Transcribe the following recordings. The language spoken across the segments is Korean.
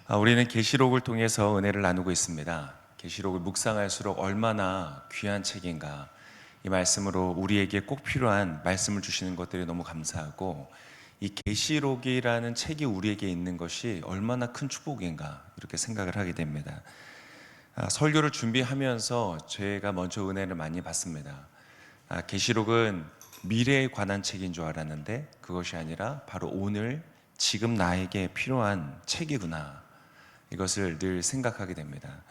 우리는 계시록을 통해서 은혜를 나누고 있습니다. 계시록을 묵상할수록 얼마나 귀한 책인가, 이 말씀으로 우리에게 꼭 필요한 말씀을 주시는 것들이 너무 감사하고, 이 계시록이라는 책이 우리에게 있는 것이 얼마나 큰 축복인가, 이렇게 생각을 하게 됩니다. 설교를 준비하면서 제가 먼저 은혜를 많이 받습니다. 계시록은 미래에 관한 책인 줄 알았는데 그것이 아니라 바로 오늘 지금 나에게 필요한 책이구나, 이것을 늘 생각하게 됩니다.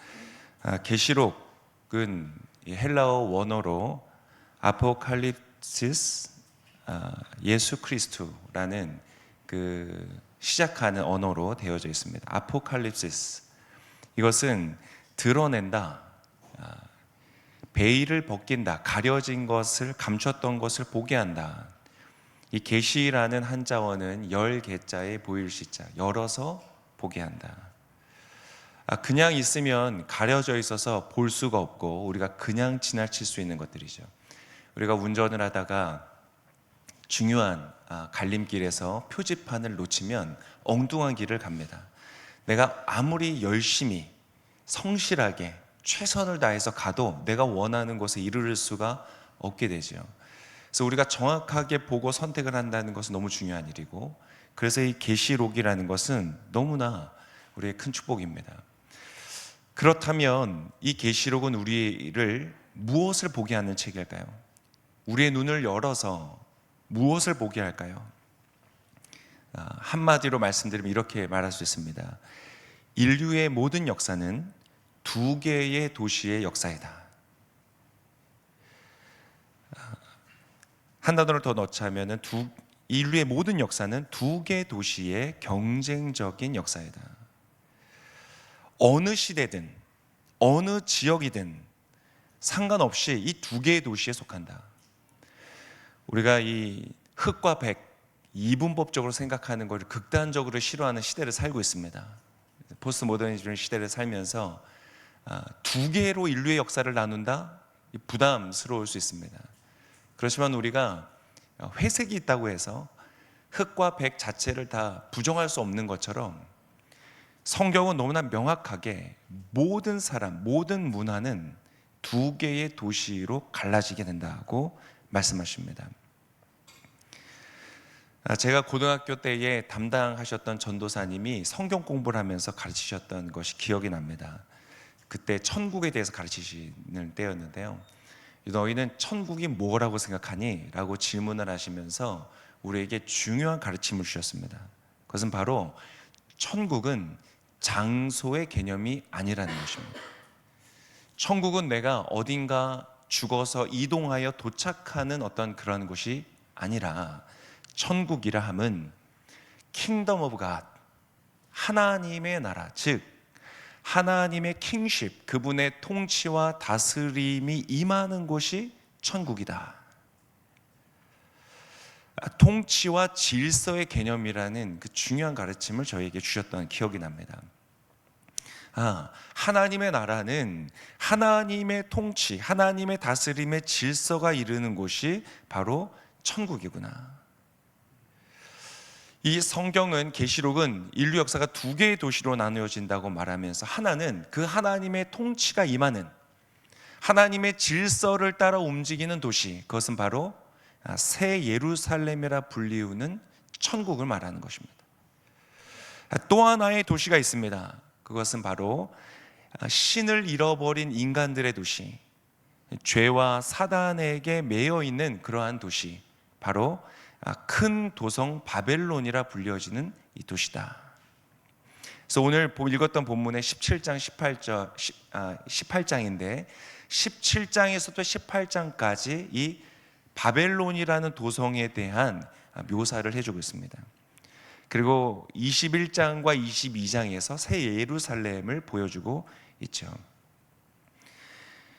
계시록은 헬라어 원어로 아포칼립시스, 예수 그리스도라는 그 시작하는 언어로 되어져 있습니다. 아포칼립시스, 이것은 드러낸다, 베일을 벗긴다, 가려진 것을, 감췄던 것을 보게 한다. 이 계시라는 한자어는 열 개자에 보일 시자, 열어서 보게 한다. 그냥 있으면 가려져 있어서 볼 수가 없고 우리가 그냥 지나칠 수 있는 것들이죠. 우리가 운전을 하다가 중요한 갈림길에서 표지판을 놓치면 엉뚱한 길을 갑니다. 내가 아무리 열심히 성실하게 최선을 다해서 가도 내가 원하는 곳에 이르를 수가 없게 되죠. 그래서 우리가 정확하게 보고 선택을 한다는 것은 너무 중요한 일이고, 그래서 이 계시록이라는 것은 너무나 우리의 큰 축복입니다. 그렇다면 이 계시록은 우리를 무엇을 보게 하는 책일까요? 우리의 눈을 열어서 무엇을 보게 할까요? 한마디로 말씀드리면 이렇게 말할 수 있습니다. 인류의 모든 역사는 두 개의 도시의 역사이다. 한 단어를 더 넣자면 인류의 모든 역사는 두 개의 도시의 경쟁적인 역사이다. 어느 시대든 어느 지역이든 상관없이 이 두 개의 도시에 속한다. 우리가 이 흑과 백, 이분법적으로 생각하는 것을 극단적으로 싫어하는 시대를 살고 있습니다. 포스트 모더니즘 시대를 살면서 두 개로 인류의 역사를 나눈다? 부담스러울 수 있습니다. 그렇지만 우리가 회색이 있다고 해서 흑과 백 자체를 다 부정할 수 없는 것처럼, 성경은 너무나 명확하게 모든 사람, 모든 문화는 두 개의 도시로 갈라지게 된다고 말씀하십니다. 제가 고등학교 때에 담당하셨던 전도사님이 성경 공부를 하면서 가르치셨던 것이 기억이 납니다. 그때 천국에 대해서 가르치시는 때였는데요. 너희는 천국이 뭐라고 생각하니? 라고 질문을 하시면서 우리에게 중요한 가르침을 주셨습니다. 그것은 바로 천국은 장소의 개념이 아니라는 것입니다. 천국은 내가 어딘가 죽어서 이동하여 도착하는 어떤 그런 곳이 아니라, 천국이라 함은 킹덤 오브 갓, 하나님의 나라, 즉 하나님의 킹십, 그분의 통치와 다스림이 임하는 곳이 천국이다. 통치와 질서의 개념이라는 그 중요한 가르침을 저에게 주셨던 기억이 납니다. 하나님의 나라는 하나님의 통치, 하나님의 다스림의 질서가 이르는 곳이 바로 천국이구나. 이 성경은, 계시록은 인류 역사가 두 개의 도시로 나누어진다고 말하면서, 하나는 그 하나님의 통치가 임하는, 하나님의 질서를 따라 움직이는 도시, 그것은 바로 새 예루살렘이라 불리우는 천국을 말하는 것입니다. 또 하나의 도시가 있습니다. 그것은 바로 신을 잃어버린 인간들의 도시, 죄와 사단에게 매여 있는 그러한 도시, 바로 큰 도성 바벨론이라 불려지는 이 도시다. 그래서 오늘 읽었던 본문의 17장, 18장인데 17장에서부터 18장까지 이 바벨론이라는 도성에 대한 묘사를 해주고 있습니다. 그리고 21장과 22장에서 새 예루살렘을 보여주고 있죠.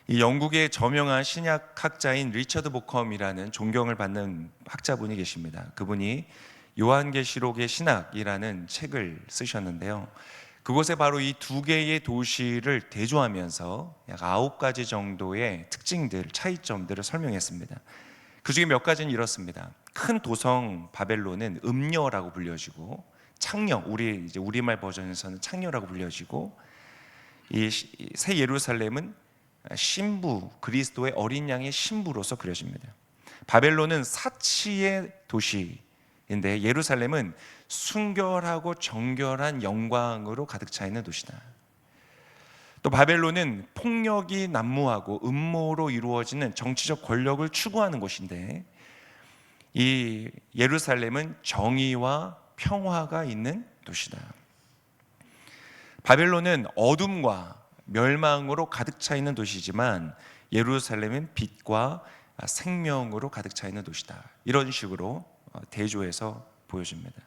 이 영국의 저명한 신약학자인 리처드 보컴이라는 존경을 받는 학자분이 계십니다. 그분이 요한계시록의 신학이라는 책을 쓰셨는데요. 그곳에 바로 이 두 개의 도시를 대조하면서 약 9가지 정도의 특징들, 차이점들을 설명했습니다. 그 중에 몇 가지는 이렇습니다. 큰 도성 바벨론은 음녀라고 불려지고, 창녀, 이제 우리말 버전에서는 창녀라고 불려지고, 이 새 예루살렘은 신부, 그리스도의 어린 양의 신부로서 그려집니다. 바벨론은 사치의 도시인데 예루살렘은 순결하고 정결한 영광으로 가득 차 있는 도시다. 또 바벨론은 폭력이 난무하고 음모로 이루어지는 정치적 권력을 추구하는 곳인데, 이 예루살렘은 정의와 평화가 있는 도시다. 바벨론은 어둠과 멸망으로 가득 차 있는 도시지만 예루살렘은 빛과 생명으로 가득 차 있는 도시다. 이런 식으로 대조해서 보여줍니다.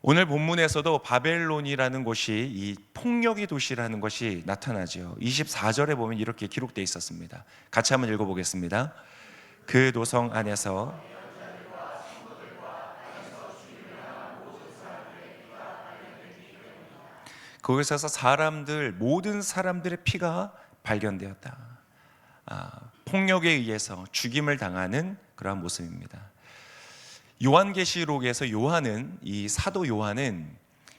오늘 본문에서도 바벨론이라는 곳이 이 폭력의 도시라는 것이 나타나죠. 24절에 보면 이렇게 기록되어 있었습니다. 같이 한번 읽어보겠습니다. 그 노성 안에서 거기서 모든 사람들의 피가 발견되었다. 폭력에 의해서 죽임을 당하는 그러한 모습입니다. 요한계시록에서 이 사도 요한은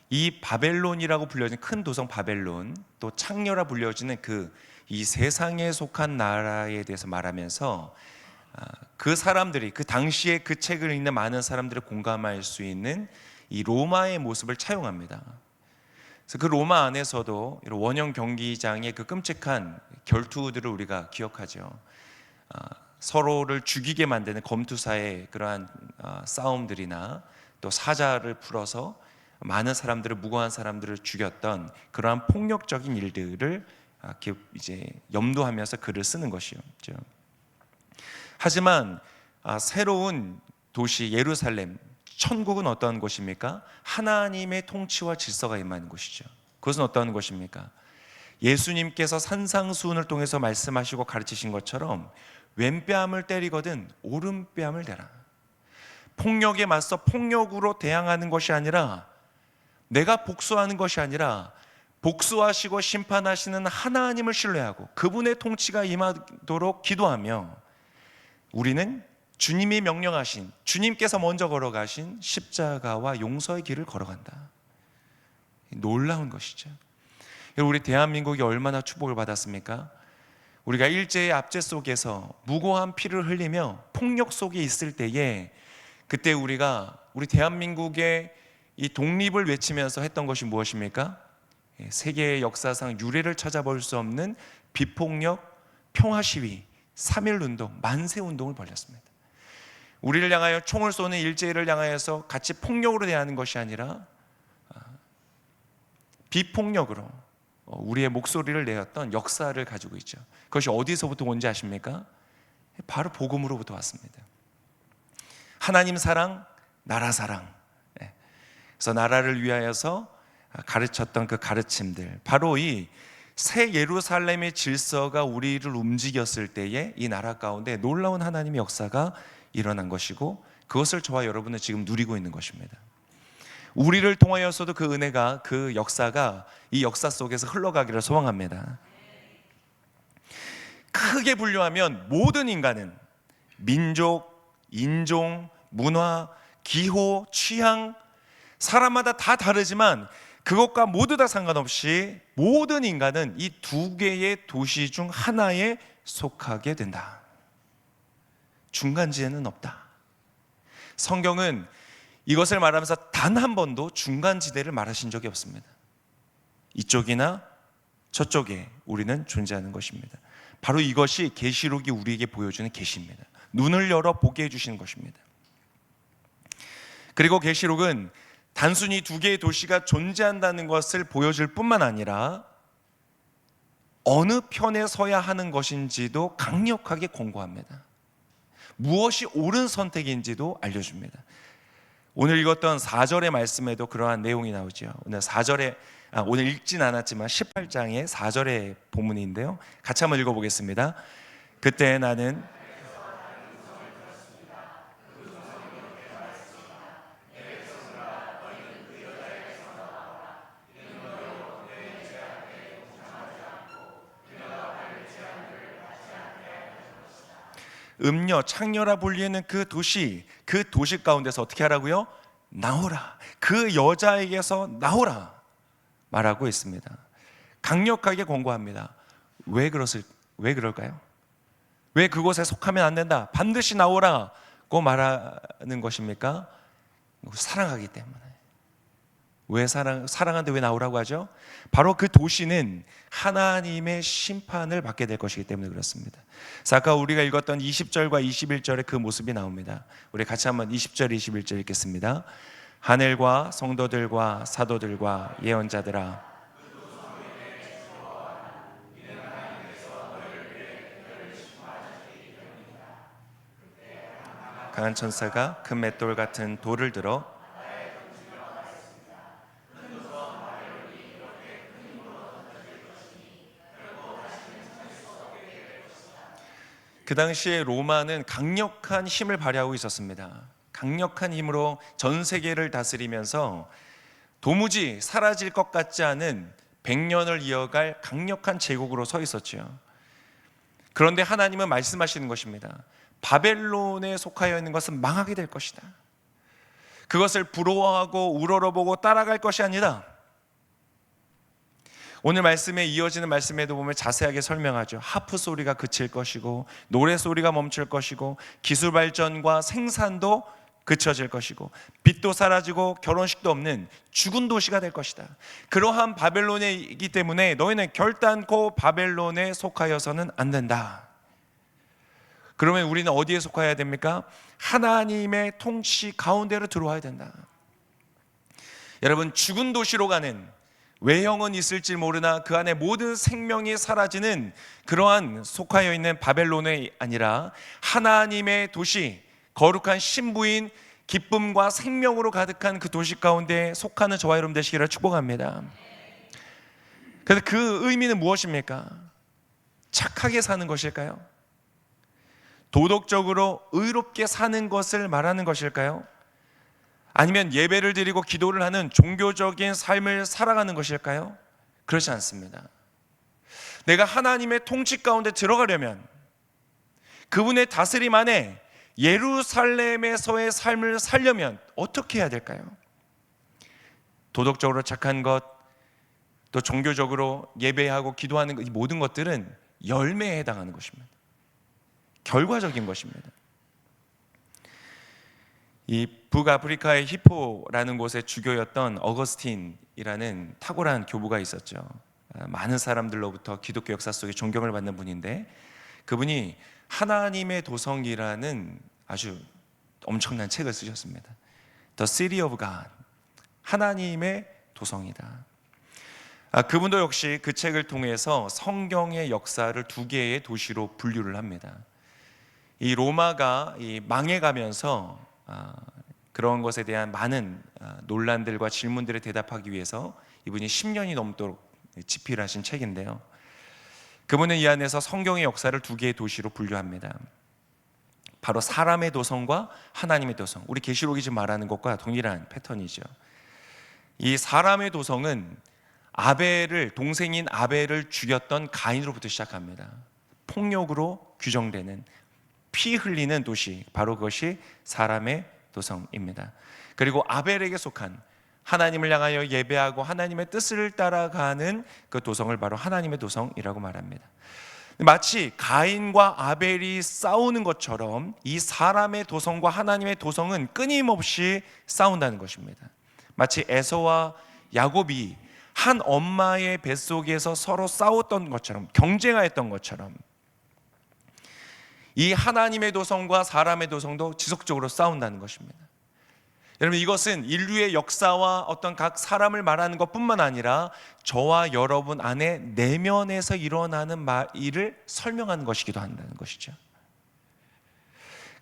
이 바벨론이라고 불려진 큰 도성 바벨론, 또 창녀라 불려지는 이 세상에 속한 나라에 대해서 말하면서 그 사람들이 그 당시에 그 책을 읽는 많은 사람들이 공감할 수 있는 이 로마의 모습을 차용합니다. 그래서 그 로마 안에서도 이런 원형 경기장의 그 끔찍한 결투들을 우리가 기억하죠. 서로를 죽이게 만드는 검투사의 그러한 싸움들이나 또 사자를 풀어서 많은 사람들을, 무고한 사람들을 죽였던 그러한 폭력적인 일들을 이제 염두하면서 글을 쓰는 것이었죠. 하지만 새로운 도시 예루살렘, 천국은 어떠한 곳입니까? 하나님의 통치와 질서가 임하는 곳이죠. 그것은 어떠한 곳입니까? 예수님께서 산상수훈을 통해서 말씀하시고 가르치신 것처럼 왼뺨을 때리거든 오른뺨을 대라. 폭력에 맞서 폭력으로 대항하는 것이 아니라, 내가 복수하는 것이 아니라 복수하시고 심판하시는 하나님을 신뢰하고 그분의 통치가 임하도록 기도하며, 우리는 주님이 명령하신, 주님께서 먼저 걸어가신 십자가와 용서의 길을 걸어간다. 놀라운 것이죠. 우리 대한민국이 얼마나 축복을 받았습니까? 우리가 일제의 압제 속에서 무고한 피를 흘리며 폭력 속에 있을 때에, 그때 우리 대한민국의 이 독립을 외치면서 했던 것이 무엇입니까? 세계의 역사상 유례를 찾아볼 수 없는 비폭력 평화 시위, 3.1운동, 만세운동을 벌였습니다. 우리를 향하여 총을 쏘는 일제를 향하여서 같이 폭력으로 대하는 것이 아니라 비폭력으로 우리의 목소리를 내었던 역사를 가지고 있죠. 그것이 어디서부터 온지 아십니까? 바로 복음으로부터 왔습니다. 하나님 사랑, 나라 사랑. 그래서 나라를 위하여서 가르쳤던 그 가르침들, 바로 이 새 예루살렘의 질서가 우리를 움직였을 때에 이 나라 가운데 놀라운 하나님의 역사가 일어난 것이고, 그것을 저와 여러분은 지금 누리고 있는 것입니다. 우리를 통하여서도 그 은혜가, 그 역사가 이 역사 속에서 흘러가기를 소망합니다. 크게 분류하면 모든 인간은 민족, 인종, 문화, 기호, 취향, 사람마다 다 다르지만 그것과 모두 다 상관없이 모든 인간은 이 두 개의 도시 중 하나에 속하게 된다. 중간지대는 없다. 성경은 이것을 말하면서 단 한 번도 중간지대를 말하신 적이 없습니다. 이쪽이나 저쪽에 우리는 존재하는 것입니다. 바로 이것이 계시록이 우리에게 보여주는 계시입니다. 눈을 열어 보게 해주시는 것입니다. 그리고 계시록은 단순히 두 개의 도시가 존재한다는 것을 보여줄 뿐만 아니라 어느 편에 서야 하는 것인지도 강력하게 권고합니다. 무엇이 옳은 선택인지도 알려줍니다. 오늘 읽었던 4절의 말씀에도 그러한 내용이 나오죠. 오늘 읽진 않았지만 18장의 4절의 본문인데요, 같이 한번 읽어보겠습니다. 그때 나는 창녀라 불리는 그 도시 가운데서 어떻게 하라고요? 나오라, 그 여자에게서 나오라 말하고 있습니다. 강력하게 권고합니다. 왜 그럴까요? 왜 그곳에 속하면 안 된다, 반드시 나오라고 말하는 것입니까? 사랑하기 때문에. 왜 사랑하는데 왜 나오라고 하죠? 바로 그 도시는 하나님의 심판을 받게 될 것이기 때문에 그렇습니다. 아까 우리가 읽었던 20절과 21절에 그 모습이 나옵니다. 우리 같이 한번 20절 21절 읽겠습니다. 하늘과 성도들과 사도들과 예언자들아, 강한 천사가 큰 맷돌 같은 돌을 들어 그 당시에 로마는 강력한 힘을 발휘하고 있었습니다. 강력한 힘으로 전 세계를 다스리면서 도무지 사라질 것 같지 않은 100년을 이어갈 강력한 제국으로 서 있었죠. 그런데 하나님은 말씀하시는 것입니다. 바벨론에 속하여 있는 것은 망하게 될 것이다. 그것을 부러워하고 우러러보고 따라갈 것이 아니다. 오늘 말씀에 이어지는 말씀에도 보면 자세하게 설명하죠. 하프 소리가 그칠 것이고, 노래 소리가 멈출 것이고, 기술 발전과 생산도 그쳐질 것이고, 빛도 사라지고 결혼식도 없는 죽은 도시가 될 것이다. 그러한 바벨론이기 때문에 너희는 결단코 바벨론에 속하여서는 안 된다. 그러면 우리는 어디에 속하여야 됩니까? 하나님의 통치 가운데로 들어와야 된다. 여러분, 죽은 도시로 가는, 외형은 있을지 모르나 그 안에 모든 생명이 사라지는 그러한 속하여 있는 바벨론이 아니라 하나님의 도시, 거룩한 신부인 기쁨과 생명으로 가득한 그 도시 가운데 속하는 저와 여러분 되시기를 축복합니다. 그래서 그 의미는 무엇입니까? 착하게 사는 것일까요? 도덕적으로 의롭게 사는 것을 말하는 것일까요? 아니면 예배를 드리고 기도를 하는 종교적인 삶을 살아가는 것일까요? 그렇지 않습니다. 내가 하나님의 통치 가운데 들어가려면, 그분의 다스림 안에 예루살렘에서의 삶을 살려면 어떻게 해야 될까요? 도덕적으로 착한 것, 또 종교적으로 예배하고 기도하는 것, 이 모든 것들은 열매에 해당하는 것입니다. 결과적인 것입니다. 이 북아프리카의 히포라는 곳의 주교였던 어거스틴이라는 탁월한 교부가 있었죠. 많은 사람들로부터 기독교 역사 속에 존경을 받는 분인데, 그분이 하나님의 도성이라는 아주 엄청난 책을 쓰셨습니다. The City of God, 하나님의 도성이다. 그분도 역시 그 책을 통해서 성경의 역사를 두 개의 도시로 분류를 합니다. 이 로마가 망해가면서 그런 것에 대한 많은 논란들과 질문들에 대답하기 위해서 이분이 10년이 넘도록 집필하신 책인데요, 그분은 이 안에서 성경의 역사를 두 개의 도시로 분류합니다. 바로 사람의 도성과 하나님의 도성, 우리 계시록이 지금 말하는 것과 동일한 패턴이죠. 이 사람의 도성은 동생인 아벨을 죽였던 가인으로부터 시작합니다. 폭력으로 규정되는, 피 흘리는 도시, 바로 그것이 사람의 도성입니다. 그리고 아벨에게 속한, 하나님을 향하여 예배하고 하나님의 뜻을 따라가는 그 도성을 바로 하나님의 도성이라고 말합니다. 마치 가인과 아벨이 싸우는 것처럼 이 사람의 도성과 하나님의 도성은 끊임없이 싸운다는 것입니다. 마치 에서와 야곱이 한 엄마의 뱃속에서 서로 싸웠던 것처럼, 경쟁하였던 것처럼, 이 하나님의 도성과 사람의 도성도 지속적으로 싸운다는 것입니다. 여러분, 이것은 인류의 역사와 어떤 각 사람을 말하는 것뿐만 아니라 저와 여러분 안에 내면에서 일어나는 일을 설명하는 것이기도 한다는 것이죠.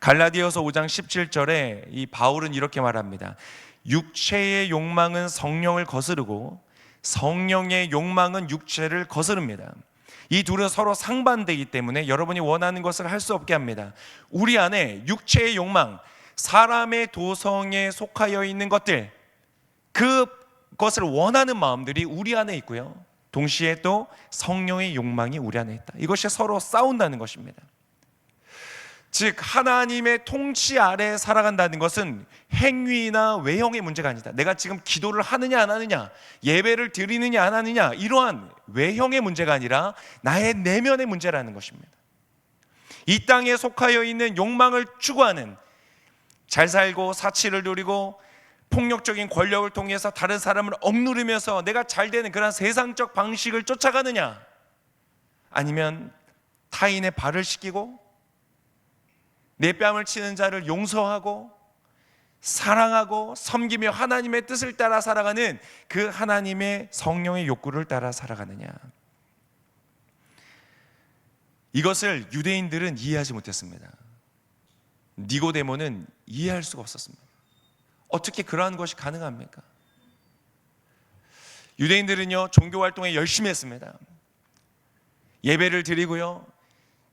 갈라디아서 5장 17절에 이 바울은 이렇게 말합니다. 육체의 욕망은 성령을 거스르고 성령의 욕망은 육체를 거스릅니다. 이 둘은 서로 상반되기 때문에 여러분이 원하는 것을 할 수 없게 합니다. 우리 안에 육체의 욕망, 사람의 도성에 속하여 있는 것들, 그것을 원하는 마음들이 우리 안에 있고요, 동시에 또 성령의 욕망이 우리 안에 있다. 이것이 서로 싸운다는 것입니다. 즉 하나님의 통치 아래 살아간다는 것은 행위나 외형의 문제가 아니다. 내가 지금 기도를 하느냐 안 하느냐, 예배를 드리느냐 안 하느냐, 이러한 외형의 문제가 아니라 나의 내면의 문제라는 것입니다. 이 땅에 속하여 있는 욕망을 추구하는, 잘 살고 사치를 누리고 폭력적인 권력을 통해서 다른 사람을 억누르면서 내가 잘 되는 그런 세상적 방식을 쫓아가느냐, 아니면 타인의 발을 씻기고 내 뺨을 치는 자를 용서하고 사랑하고 섬기며 하나님의 뜻을 따라 살아가는 그 하나님의 성령의 욕구를 따라 살아가느냐. 이것을 유대인들은 이해하지 못했습니다. 니고데모는 이해할 수가 없었습니다. 어떻게 그러한 것이 가능합니까? 유대인들은요, 종교 활동에 열심히 했습니다. 예배를 드리고요,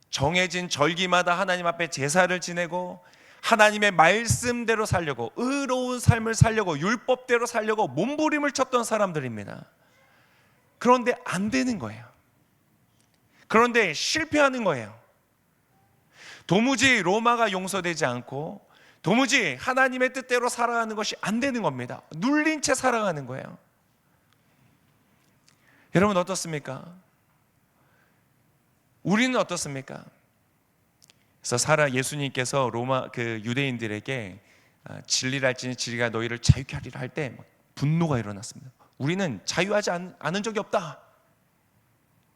정해진 절기마다 하나님 앞에 제사를 지내고 하나님의 말씀대로 살려고, 의로운 삶을 살려고, 율법대로 살려고 몸부림을 쳤던 사람들입니다. 그런데 안 되는 거예요. 그런데 실패하는 거예요. 도무지 로마가 용서되지 않고 도무지 하나님의 뜻대로 살아가는 것이 안 되는 겁니다. 눌린 채 살아가는 거예요. 여러분 어떻습니까? 우리는 어떻습니까? 그래서 예수님께서 로마 그 유대인들에게 진리랄지니 진리가 너희를 자유케 하리라 할 때 분노가 일어났습니다. 우리는 자유하지 않은 적이 없다.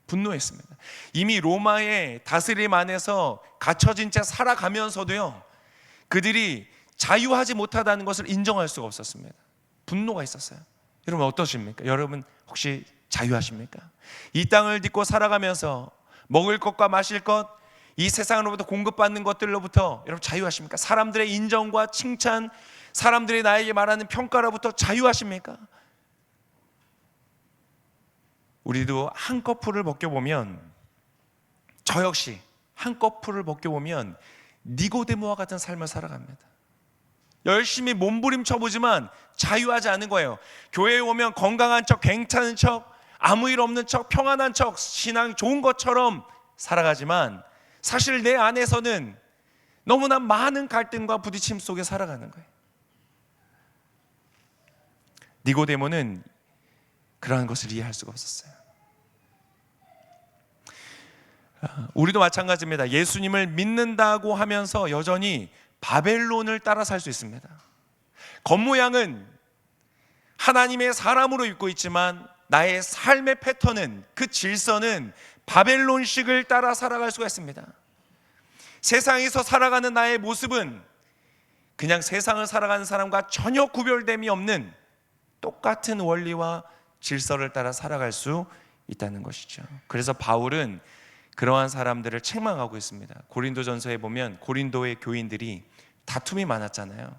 분노했습니다. 이미 로마의 다스림 안에서 갇혀진 채 살아가면서도요, 그들이 자유하지 못하다는 것을 인정할 수가 없었습니다. 분노가 있었어요. 여러분 어떠십니까? 여러분 혹시 자유하십니까? 이 땅을 딛고 살아가면서 먹을 것과 마실 것, 이 세상으로부터 공급받는 것들로부터 여러분 자유하십니까? 사람들의 인정과 칭찬, 사람들이 나에게 말하는 평가로부터 자유하십니까? 우리도 한꺼풀을 벗겨보면, 저 역시 한꺼풀을 벗겨보면 니고데모와 같은 삶을 살아갑니다. 열심히 몸부림쳐보지만 자유하지 않은 거예요. 교회에 오면 건강한 척, 괜찮은 척, 아무 일 없는 척, 평안한 척, 신앙 좋은 것처럼 살아가지만 사실 내 안에서는 너무나 많은 갈등과 부딪힘 속에 살아가는 거예요. 니고데모는 그러한 것을 이해할 수가 없었어요. 우리도 마찬가지입니다. 예수님을 믿는다고 하면서 여전히 바벨론을 따라 살 수 있습니다. 겉모양은 하나님의 사람으로 입고 있지만 나의 삶의 패턴은, 그 질서는 바벨론식을 따라 살아갈 수가 있습니다. 세상에서 살아가는 나의 모습은 그냥 세상을 살아가는 사람과 전혀 구별됨이 없는 똑같은 원리와 질서를 따라 살아갈 수 있다는 것이죠. 그래서 바울은 그러한 사람들을 책망하고 있습니다. 고린도전서에 보면 고린도의 교인들이 다툼이 많았잖아요.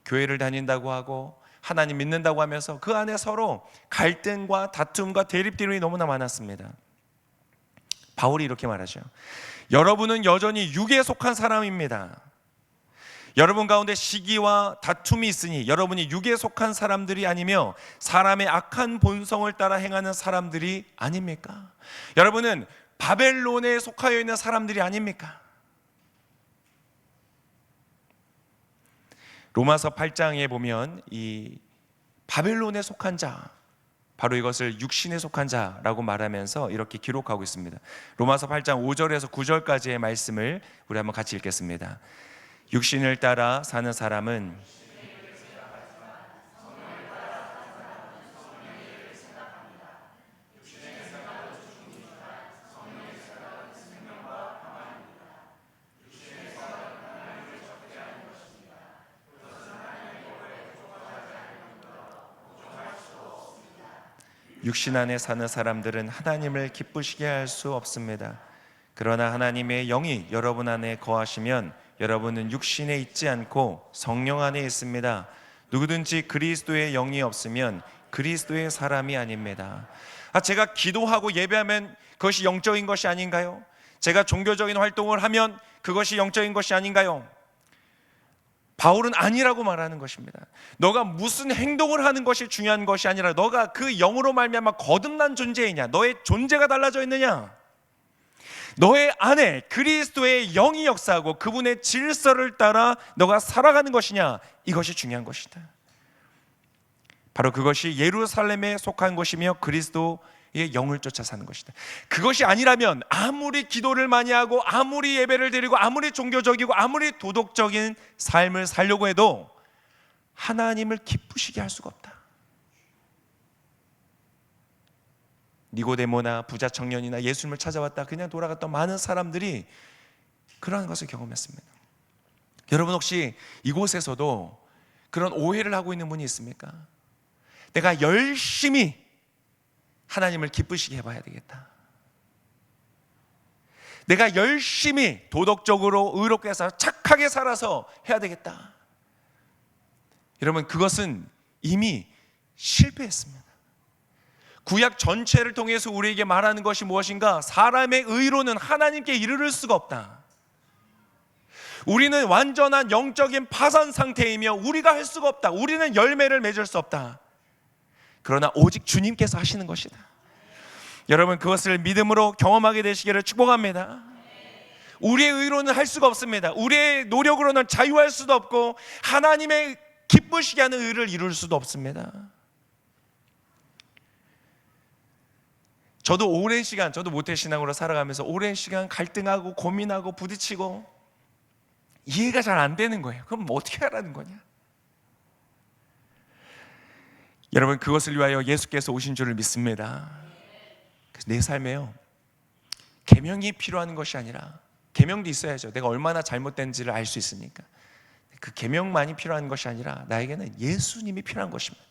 교회를 다닌다고 하고 하나님 믿는다고 하면서 그 안에 서로 갈등과 다툼과 대립들이 너무나 많았습니다. 바울이 이렇게 말하죠. 여러분은 여전히 육에 속한 사람입니다. 여러분 가운데 시기와 다툼이 있으니 여러분이 육에 속한 사람들이 아니며 사람의 악한 본성을 따라 행하는 사람들이 아닙니까? 여러분은 바벨론에 속하여 있는 사람들이 아닙니까? 로마서 8장에 보면 이 바벨론에 속한 자, 바로 이것을 육신에 속한 자라고 말하면서 이렇게 기록하고 있습니다. 로마서 8장 5절에서 9절까지의 말씀을 우리 한번 같이 읽겠습니다. 육신을 따라 사는 사람은 육신 안에 사는 사람들은 하나님을 기쁘시게 할 수 없습니다. 그러나 하나님의 영이 여러분 안에 거하시면 여러분은 육신에 있지 않고 성령 안에 있습니다. 누구든지 그리스도의 영이 없으면 그리스도의 사람이 아닙니다. 제가 기도하고 예배하면 그것이 영적인 것이 아닌가요? 제가 종교적인 활동을 하면 그것이 영적인 것이 아닌가요? 바울은 아니라고 말하는 것입니다. 너가 무슨 행동을 하는 것이 중요한 것이 아니라 너가 그 영으로 말미암아 거듭난 존재이냐, 너의 존재가 달라져 있느냐, 너의 안에 그리스도의 영이 역사하고 그분의 질서를 따라 너가 살아가는 것이냐, 이것이 중요한 것이다. 바로 그것이 예루살렘에 속한 것이며 그리스도의 영을 쫓아 사는 것이다. 그것이 아니라면 아무리 기도를 많이 하고 아무리 예배를 드리고 아무리 종교적이고 아무리 도덕적인 삶을 살려고 해도 하나님을 기쁘시게 할 수가 없다. 니고데모나 부자 청년이나 예수님을 찾아왔다 그냥 돌아갔던 많은 사람들이 그러한 것을 경험했습니다. 여러분 혹시 이곳에서도 그런 오해를 하고 있는 분이 있습니까? 내가 열심히 하나님을 기쁘시게 해봐야 되겠다. 내가 열심히 도덕적으로 의롭게 해서 착하게 살아서 해야 되겠다. 여러분 그것은 이미 실패했습니다. 구약 전체를 통해서 우리에게 말하는 것이 무엇인가? 사람의 의로는 하나님께 이르를 수가 없다. 우리는 완전한 영적인 파산 상태이며 우리가 할 수가 없다. 우리는 열매를 맺을 수 없다. 그러나 오직 주님께서 하시는 것이다. 여러분 그것을 믿음으로 경험하게 되시기를 축복합니다. 우리의 의로는 할 수가 없습니다. 우리의 노력으로는 자유할 수도 없고 하나님의 기쁘시게 하는 의를 이룰 수도 없습니다. 저도 오랜 시간, 저도 모태신앙으로 살아가면서 오랜 시간 갈등하고 고민하고 부딪히고 이해가 잘 안 되는 거예요. 그럼 어떻게 하라는 거냐? 여러분 그것을 위하여 예수께서 오신 줄을 믿습니다. 그래서 내 삶에요 계명이 필요한 것이 아니라, 계명도 있어야죠. 내가 얼마나 잘못된지를 알 수 있으니까. 그 계명만이 필요한 것이 아니라 나에게는 예수님이 필요한 것입니다.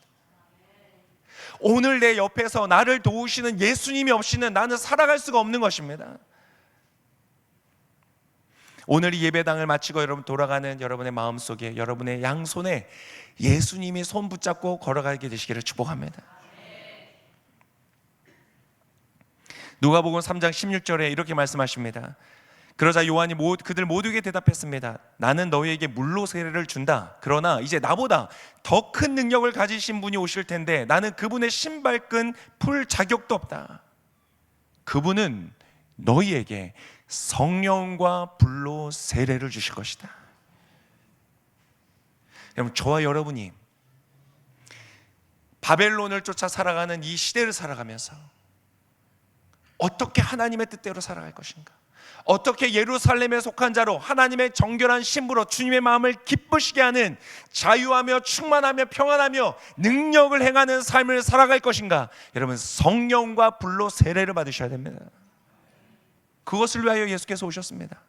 오늘 내 옆에서 나를 도우시는 예수님이 없이는 나는 살아갈 수가 없는 것입니다. 오늘 이 예배당을 마치고 여러분 돌아가는 여러분의 마음속에, 여러분의 양손에 예수님이 손 붙잡고 걸어가게 되시기를 축복합니다. 누가복음 3장 16절에 이렇게 말씀하십니다. 그러자 요한이 그들 모두에게 대답했습니다. 나는 너희에게 물로 세례를 준다. 그러나 이제 나보다 더 큰 능력을 가지신 분이 오실 텐데 나는 그분의 신발끈 풀 자격도 없다. 그분은 너희에게 성령과 불로 세례를 주실 것이다. 여러분 저와 여러분이 바벨론을 쫓아 살아가는 이 시대를 살아가면서 어떻게 하나님의 뜻대로 살아갈 것인가? 어떻게 예루살렘에 속한 자로 하나님의 정결한 신부로 주님의 마음을 기쁘시게 하는 자유하며 충만하며 평안하며 능력을 행하는 삶을 살아갈 것인가? 여러분 성령과 불로 세례를 받으셔야 됩니다. 그것을 위하여 예수께서 오셨습니다.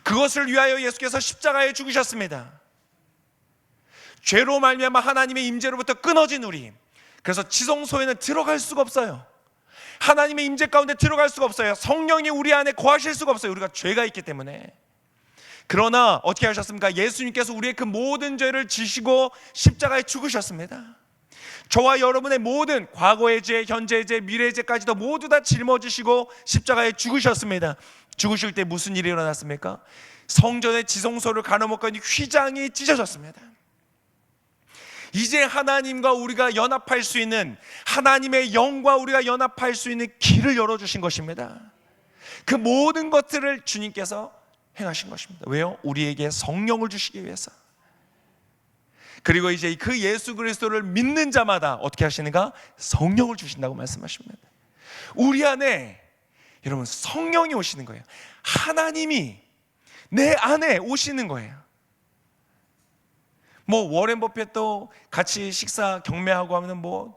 그것을 위하여 예수께서 십자가에 죽으셨습니다. 죄로 말미암아 하나님의 임재로부터 끊어진 우리, 그래서 지성소에는 들어갈 수가 없어요. 하나님의 임재 가운데 들어갈 수가 없어요. 성령이 우리 안에 거하실 수가 없어요. 우리가 죄가 있기 때문에. 그러나 어떻게 하셨습니까? 예수님께서 우리의 그 모든 죄를 지시고 십자가에 죽으셨습니다. 저와 여러분의 모든 과거의 죄, 현재의 죄, 미래의 죄까지도 모두 다 짊어지시고 십자가에 죽으셨습니다. 죽으실 때 무슨 일이 일어났습니까? 성전의 지성소를 가로막은 휘장이 찢어졌습니다. 이제 하나님과 우리가 연합할 수 있는, 하나님의 영과 우리가 연합할 수 있는 길을 열어주신 것입니다. 그 모든 것들을 주님께서 행하신 것입니다. 왜요? 우리에게 성령을 주시기 위해서. 그리고 이제 그 예수 그리스도를 믿는 자마다 어떻게 하시는가? 성령을 주신다고 말씀하십니다. 우리 안에 여러분 성령이 오시는 거예요. 하나님이 내 안에 오시는 거예요. 워렌 버핏도 같이 식사 경매하고 하면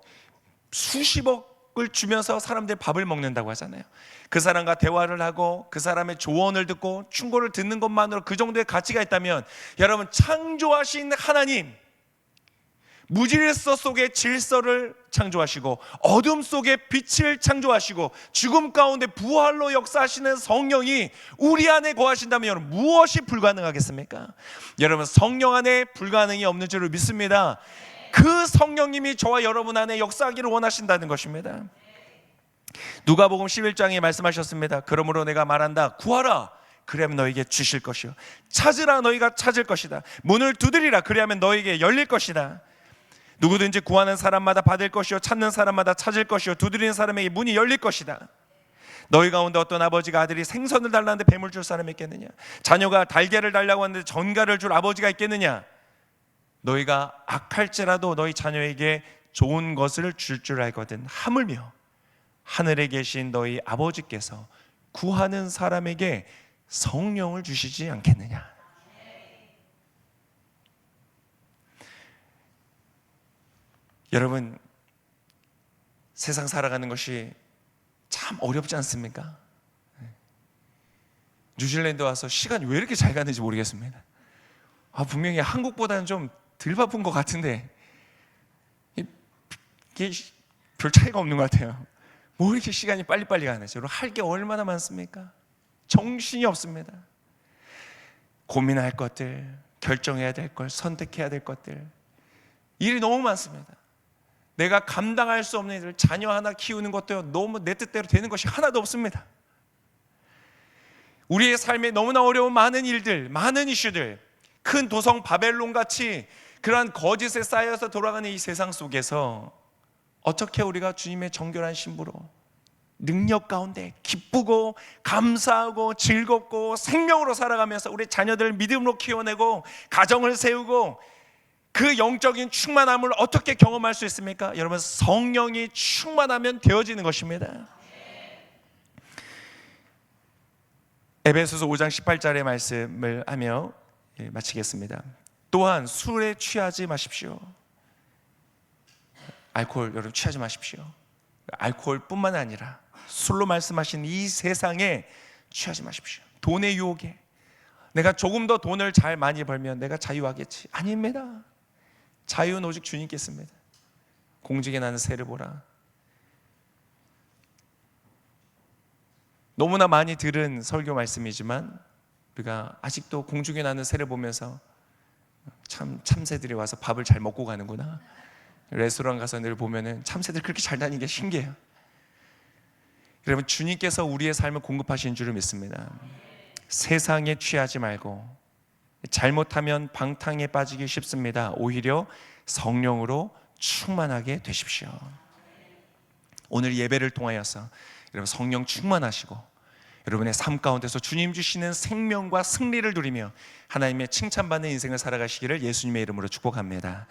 수십억을 주면서 사람들 밥을 먹는다고 하잖아요. 그 사람과 대화를 하고 그 사람의 조언을 듣고 충고를 듣는 것만으로 그 정도의 가치가 있다면, 여러분 창조하신 하나님, 무질서 속에 질서를 창조하시고 어둠 속에 빛을 창조하시고 죽음 가운데 부활로 역사하시는 성령이 우리 안에 거하신다면 여러분 무엇이 불가능하겠습니까? 여러분 성령 안에 불가능이 없는 줄을 믿습니다. 그 성령님이 저와 여러분 안에 역사하기를 원하신다는 것입니다. 누가복음 11장에 말씀하셨습니다. 그러므로 내가 말한다. 구하라. 그리하면 너에게 주실 것이요. 찾으라. 너희가 찾을 것이다. 문을 두드리라. 그리하면 너에게 열릴 것이다. 누구든지 구하는 사람마다 받을 것이요, 찾는 사람마다 찾을 것이요, 두드리는 사람에게 문이 열릴 것이다. 너희 가운데 어떤 아버지가 아들이 생선을 달라는데 뱀을 줄 사람이 있겠느냐? 자녀가 달걀을 달라고 하는데 전갈을 줄 아버지가 있겠느냐? 너희가 악할지라도 너희 자녀에게 좋은 것을 줄 알거든. 하물며 하늘에 계신 너희 아버지께서 구하는 사람에게 성령을 주시지 않겠느냐? 여러분, 세상 살아가는 것이 참 어렵지 않습니까? 뉴질랜드 와서 시간이 왜 이렇게 잘 가는지 모르겠습니다. 분명히 한국보다는 좀 덜 바쁜 것 같은데 이게 별 차이가 없는 것 같아요. 뭐 이렇게 시간이 빨리빨리 가는지. 여러분, 할 게 얼마나 많습니까? 정신이 없습니다. 고민할 것들, 결정해야 될 것, 선택해야 될 것들, 일이 너무 많습니다. 내가 감당할 수 없는 일을, 자녀 하나 키우는 것도 너무 내 뜻대로 되는 것이 하나도 없습니다. 우리의 삶에 너무나 어려운 많은 일들, 많은 이슈들, 큰 도성 바벨론같이 그러한 거짓에 쌓여서 돌아가는 이 세상 속에서 어떻게 우리가 주님의 정결한 신부로 능력 가운데 기쁘고 감사하고 즐겁고 생명으로 살아가면서 우리 자녀들을 믿음으로 키워내고 가정을 세우고 그 영적인 충만함을 어떻게 경험할 수 있습니까? 여러분, 성령이 충만하면 되어지는 것입니다. 에베소서 5장 18절의 말씀을 하며 마치겠습니다. 또한 술에 취하지 마십시오. 알코올 여러분 취하지 마십시오. 알코올뿐만 아니라 술로 말씀하신 이 세상에 취하지 마십시오. 돈의 유혹에 내가 조금 더 돈을 잘 많이 벌면 내가 자유하겠지. 아닙니다. 자유는 오직 주님께 있습니다. 공중에 나는 새를 보라. 너무나 많이 들은 설교 말씀이지만 우리가 아직도 공중에 나는 새를 보면서 참 참새들이 와서 밥을 잘 먹고 가는구나. 레스토랑 가서 늘 보면은 참새들 그렇게 잘 다니는 게 신기해요. 여러분, 주님께서 우리의 삶을 공급하신 줄을 믿습니다. 세상에 취하지 말고, 잘못하면 방탕에 빠지기 쉽습니다. 오히려 성령으로 충만하게 되십시오. 오늘 예배를 통하여서 여러분 성령 충만하시고 여러분의 삶 가운데서 주님 주시는 생명과 승리를 누리며 하나님의 칭찬받는 인생을 살아가시기를 예수님의 이름으로 축복합니다.